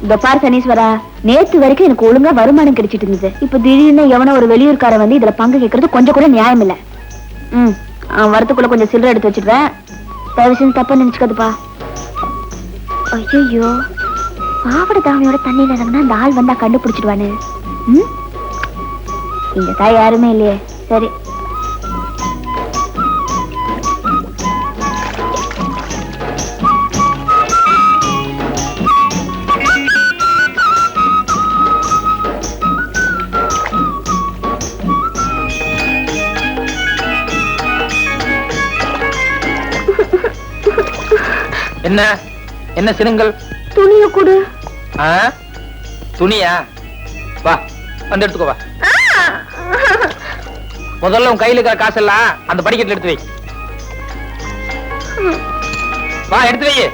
இந்த பார் சனீஸ்வரா, நேத்து வரைக்கும் எனக்கு ஒழுங்கா வருமானம் கிடைச்சிட்டு இருந்தது. இப்ப திடீர்னு எவனோ ஒரு வெளியூர்கார வந்து இதுல பங்கு கேட்கறது கொஞ்சம் கூட நியாயம் இல்ல. வரத்துக்குள்ள கொஞ்சம் சில்லறை எடுத்து வச்சிடுறேன். தயவு செஞ்சு தப்பா நினைச்சுக்காதுப்பா. ஐயோ, பாவட தாவணியோட தண்ணியில இறங்கினா அந்த ஆள் வந்தா கண்டுபிடிச்சிடுவானு. இங்க தான் யாருமே இல்லையே. சரி, என்ன என்ன சினுங்கள்? துணிய கொடு. துணியா? வா வந்து எடுத்துக்கோ. வா, முதல்ல உன் கையில இருக்கிற காசெல்லாம் அந்த படிக்கட்டுல எடுத்து வை. வா எடுத்து வை.